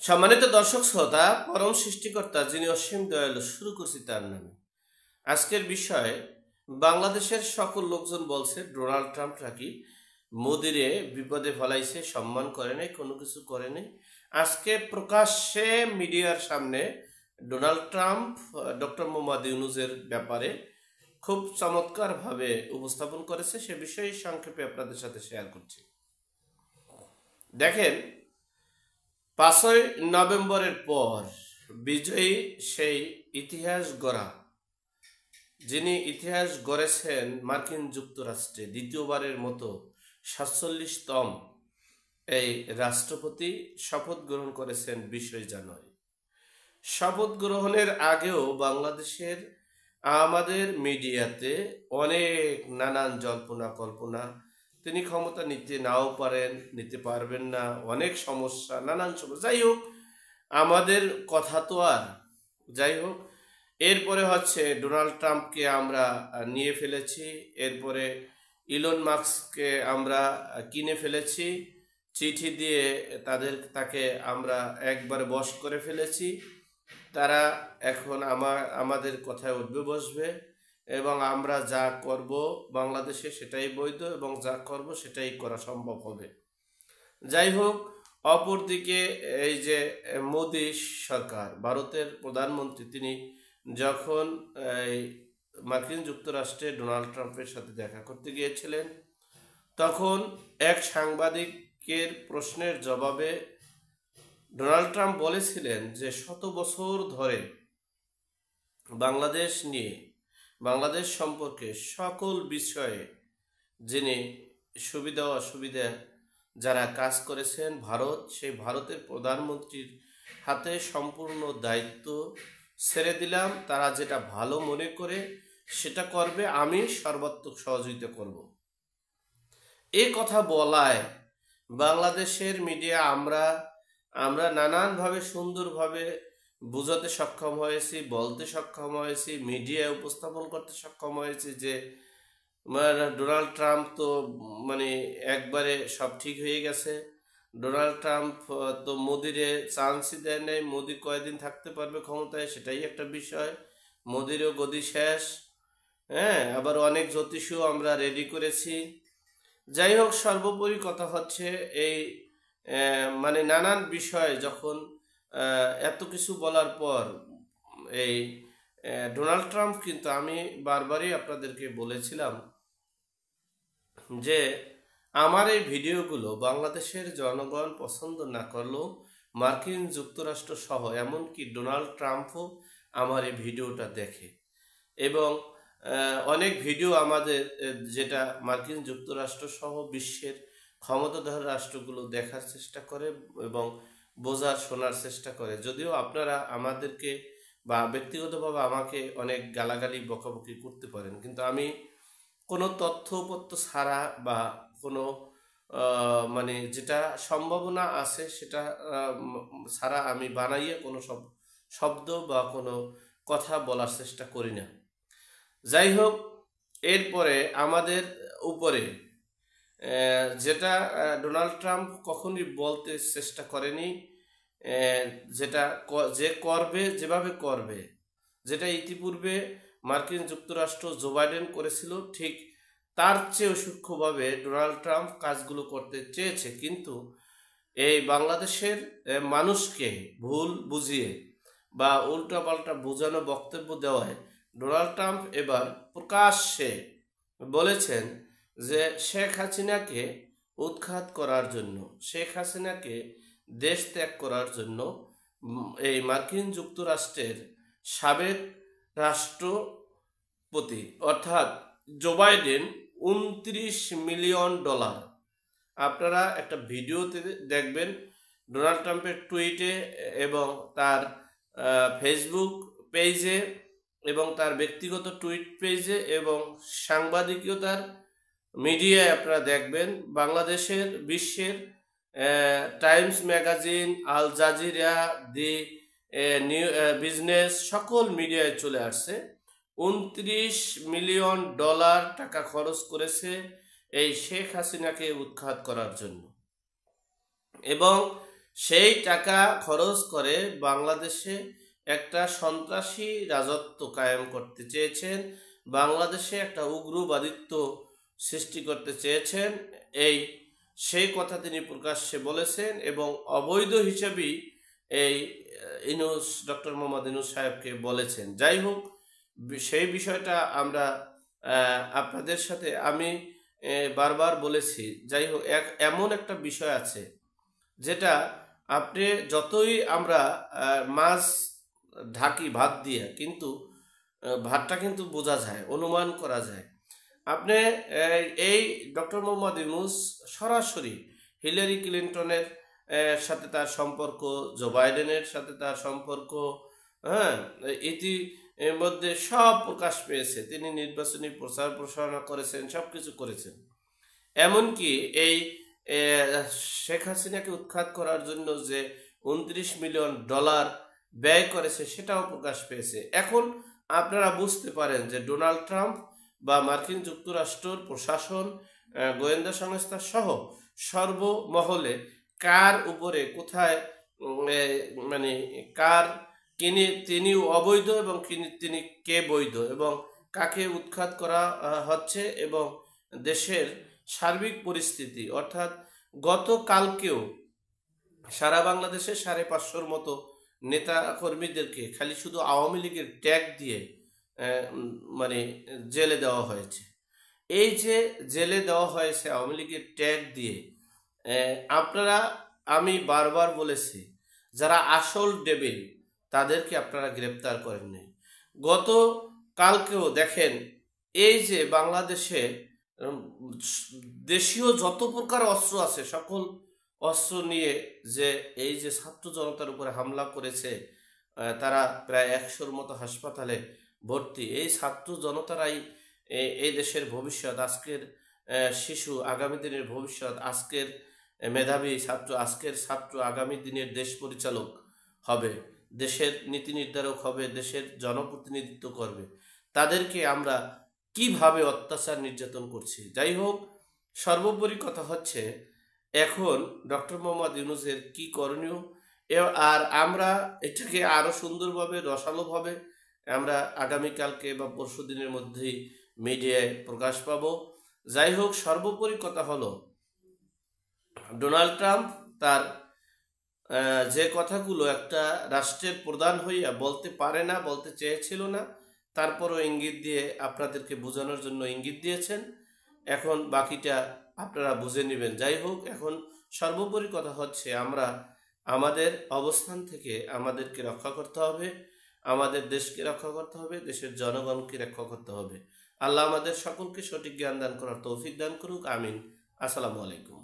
সম্মানিত দর্শক শ্রোতা, পরম সৃষ্টিকর্তা যিনি অসীম দয়ালু, শুরু করছি তার নামে। আজকের বিষয়, বাংলাদেশের সকল লোকজন বলছে ডোনাল্ড ট্রাম্প নাকি মোদিরে বিপদে ফেলাইছে, সম্মান করে নাই, কোনো কিছু করে নাই। আজকে প্রকাশ্যে মিডিয়ার সামনে ডোনাল্ড ট্রাম্প ডক্টর মোহাম্মদ ইউনূসের ব্যাপারে খুব চমৎকারভাবে উপস্থাপন করেছে। সে বিষয়ে সংক্ষেপে আপনাদের সাথে শেয়ার করছি। দেখেন, 5ই নভেম্বরের পর বিজয়ী সেই ইতিহাস গড়া, যিনি ইতিহাস গড়েছেন মার্কিন যুক্তরাষ্ট্রে দ্বিতীয়বারের মতো 47তম এই রাষ্ট্রপতি শপথ গ্রহণ করেছেন 20 জানুয়ারি। শপথ গ্রহণের আগেও বাংলাদেশের আমাদের মিডিয়াতে অনেক নানান জল্পনা কল্পনা, তিনি ক্ষমতা নিতে নাও পারেন, নিতে পারবেন না, অনেক সমস্যা, নানান সমস্যা। যাই হোক, আমাদের কথা তো আর যাই হোক, এরপরে হচ্ছে ডোনাল্ড ট্রাম্পকে আমরা নিয়ে ফেলেছি, এরপরে ইলন মাস্ককে আমরা কিনে ফেলেছি, চিঠি দিয়ে তাকে আমরা একবারে বশ করে ফেলেছি। তারা এখন আমাদের কথায় উঠবে বসবে, এবং আমরা যা করব বাংলাদেশে সেটাই বৈধ, এবং যা করব সেটাই করা সম্ভব হবে। যাই হোক, অপরদিকে এই যে মোদি সরকার, ভারতের প্রধানমন্ত্রী, তিনি যখন এই মার্কিন যুক্তরাষ্ট্রে ডোনাল্ড ট্রাম্পের সাথে দেখা করতে গিয়েছিলেন, তখন এক সাংবাদিকের প্রশ্নের জবাবে ডোনাল্ড ট্রাম্প বলেছিলেন যে 100 বছর ধরে বাংলাদেশ নিয়ে, বাংলাদেশ সম্পর্কে সকল বিষয়ে যিনি সুবিধা অসুবিধা যারা কাজ করেছেন ভারত, সেই ভারতের প্রধানমন্ত্রীর হাতে সম্পূর্ণ দায়িত্ব ছেড়ে দিলাম। তারা যেটা ভালো মনে করে সেটা করবে, আমি সর্বাত্মক সহযোগিতা করব। এই কথা বলায় বাংলাদেশের মিডিয়া আমরা নানানভাবে সুন্দরভাবে বোঝাতে সক্ষম হয়েছি, বলতে সক্ষম হয়েছি, মিডিয়ায় উপস্থাপন করতে সক্ষম হয়েছি যে ডোনাল্ড ট্রাম্প তো একবারে সব ঠিক হয়ে গেছে। ডোনাল্ড ট্রাম্প তো মোদিরে চান্সই দেয় নাই, মোদি কয়দিন থাকতে পারবে ক্ষমতায় সেটাই একটা বিষয়, মোদিরও গদি শেষ। হ্যাঁ, আবার অনেক জ্যোতিষও আমরা রেডি করেছি। যাই হোক, সর্বোপরি কথা হচ্ছে এই নানান বিষয় যখন এত কিছু বলার পর এই ডোনাল্ড ট্রাম্প, কিন্তু আমি বারবারই আপনাদেরকে বলেছিলাম যে আমার এই ভিডিওগুলো বাংলাদেশের জনগণ পছন্দ না করলেও মার্কিন যুক্তরাষ্ট্র সহ এমনকি ডোনাল্ড ট্রাম্পও আমার এই ভিডিওটা দেখে, এবং অনেক ভিডিও আমাদের যেটা মার্কিন যুক্তরাষ্ট্র সহ বিশ্বের ক্ষমতাধর রাষ্ট্রগুলো দেখার চেষ্টা করে এবং বোঝার শোনার চেষ্টা করে। যদিও আপনারা আমাদেরকে বা ব্যক্তিগতভাবে আমাকে অনেক গালাগালি বকাবকি করতে পারেন, কিন্তু আমি কোনো তথ্যপত্র ছাড়া বা কোনো যেটা সম্ভাবনা আছে সেটা ছাড়া আমি বানাইয়ে কোনো শব্দ বা কোনো কথা বলার চেষ্টা করি না। যাই হোক, এরপরে আমাদের উপরে যেটা ডোনাল্ড ট্রাম্প কখনই বলতে চেষ্টা করেনি, যেটা যে করবে, যেভাবে করবে, যেটা ইতিপূর্বে মার্কিন যুক্তরাষ্ট্র জো বাইডেন করেছিল, ঠিক তার চেয়েও সূক্ষ্মভাবে ডোনাল্ড ট্রাম্প কাজগুলো করতে চেয়েছে। কিন্তু এই বাংলাদেশের মানুষকে ভুল বুঝিয়ে বা উল্টাপাল্টা বোঝানো বক্তব্য দেওয়ায় ডোনাল্ড ট্রাম্প এবার প্রকাশ্যে বলেছেন যে শেখ হাসিনাকে উৎখাত করার জন্য, শেখ হাসিনাকে দেশ ত্যাগ করার জন্য এই মার্কিন যুক্তরাষ্ট্রের সাবেক রাষ্ট্রপতি অর্থাৎ জো বাইডেন 29 মিলিয়ন ডলার, আপনারা একটা ভিডিওতে দেখবেন ডোনাল্ড ট্রাম্পের টুইটে এবং তার ফেসবুক পেজে এবং তার ব্যক্তিগত টুইট পেজে এবং সাংবাদিকতার মিডিয়ায় আপনারা দেখবেন, বাংলাদেশের, বিশ্বের Times magazine, Al Jazeera, the New Business, সকল মিডিয়ায় চলে আসছে 29 মিলিয়ন ডলার টাকা খরচ করেছে এই শেখ হাসিনাকে উৎখাত করার জন্য। এবং সেই টাকা খরচ করে বাংলাদেশে একটা সন্ত্রাসী রাজত্ব কায়েম করতে চেয়েছেন, বাংলাদেশে একটা উগ্রবাদিত্ব সৃষ্টি করতে চেয়েছেন। এই সেই কথা তিনি প্রকাশ্যে বলেছেন এবং অবৈধ হিসেবেই এই ইউনূস, ডক্টর মোহাম্মদ ইউনূস সাহেবকে বলেছেন। যাই হোক, সেই বিষয়টা আমরা আপনাদের সাথে আমি বারবার বলেছি। যাই হোক, এমন একটা বিষয় আছে যেটা আপনি যতই আমরা মাছ ঢাকি ভাত দিয়ে, কিন্তু ভাতটা কিন্তু বোঝা যায়, অনুমান করা যায়। আপনি এই ডক্টর মোহাম্মদ ইউনূস সরাসরি হিলারি ক্লিন্টনের সাথে তার সম্পর্ক, জো বাইডেনের সাথে তার সম্পর্ক, হ্যাঁ, ইতি এর মধ্যে সব প্রকাশ পেয়েছে। তিনি নির্বাচনী প্রচার প্রসারণা করেছেন, সব কিছু করেছেন। এমনকি এই শেখ হাসিনাকে উৎখাত করার জন্য যে $29 মিলিয়ন ব্যয় করেছে সেটাও প্রকাশ পেয়েছে। এখন আপনারা বুঝতে পারেন যে ডোনাল্ড ট্রাম্প বা মার্কিন যুক্তরাষ্ট্রের প্রশাসন, গোয়েন্দা সংস্থা সহ সর্বমহলে কার উপরে কোথায় মানে কার তিনি অবৈধ এবং তিনি কে বৈধ এবং কাকে উৎখাত করা হচ্ছে, এবং দেশের সার্বিক পরিস্থিতি, অর্থাৎ গতকালকেও সারা বাংলাদেশে 550-র মতো নেতা কর্মীদেরকে খালি শুধু আওয়ামী লীগের ট্যাগ দিয়ে মানে জেলে দেওয়া হয়েছে। এই যে জেলে দেওয়া হয়েছে আওয়ামী লীগের ট্যাগ দিয়ে, আপনারা, আমি বারবার বলেছি, যারা আসল ডেবিল তাদেরকে আপনারা গ্রেপ্তার করেন নাই। গত কালকেও দেখেন, এই যে বাংলাদেশে দেশীয় যত প্রকার অস্ত্র আছে সকল অস্ত্র নিয়ে যে এই যে ছাত্র জনতার উপরে হামলা করেছে, তারা প্রায় 100-র মতো হাসপাতালে ভর্তি। এই ছাত্র জনতারাই এই দেশের ভবিষ্যৎ, আজকের শিশু, আগামী দিনের ভবিষ্যৎ, আজকের মেধাবী ছাত্র, আজকের ছাত্র আগামী দিনের দেশ পরিচালক হবে, দেশের নীতি নির্ধারক হবে, দেশের জনপ্রতিনিধিত্ব করবে। তাদেরকে আমরা কিভাবে অত্যাচার নির্যাতন করছি। যাই হোক, সর্বোপরি কথা হচ্ছে এখন ডক্টর মোহাম্মদ ইউনূসের কি করণীয়, আর আমরা এটাকে আরো সুন্দরভাবে, রসালোভাবে আমরা আগামীকালকে বা পরশু দিনের মধ্যেই মিডিয়ায় প্রকাশ পাবো। যাই হোক, সর্বোপরি কথা হলো ডোনাল্ড ট্রাম্প তার যে কথাগুলো একটা রাষ্ট্রের প্রধান হইয়া বলতে পারে না, বলতে চেয়েছিল না, তারপরও ইঙ্গিত দিয়ে আপনাদেরকে বোঝানোর জন্য ইঙ্গিত দিয়েছেন। এখন বাকিটা আপনারা বুঝে নেবেন। যাই হোক, এখন সর্বোপরি কথা হচ্ছে আমরা আমাদের অবস্থান থেকে আমাদেরকে রক্ষা করতে হবে, আমাদের দেশকে রক্ষা করতে হবে, দেশের জনগণকে রক্ষা করতে হবে। আল্লাহ আমাদের সকলকে সঠিক জ্ঞান দান করার তৌফিক দান করুক। আমিন। আসসালামু আলাইকুম।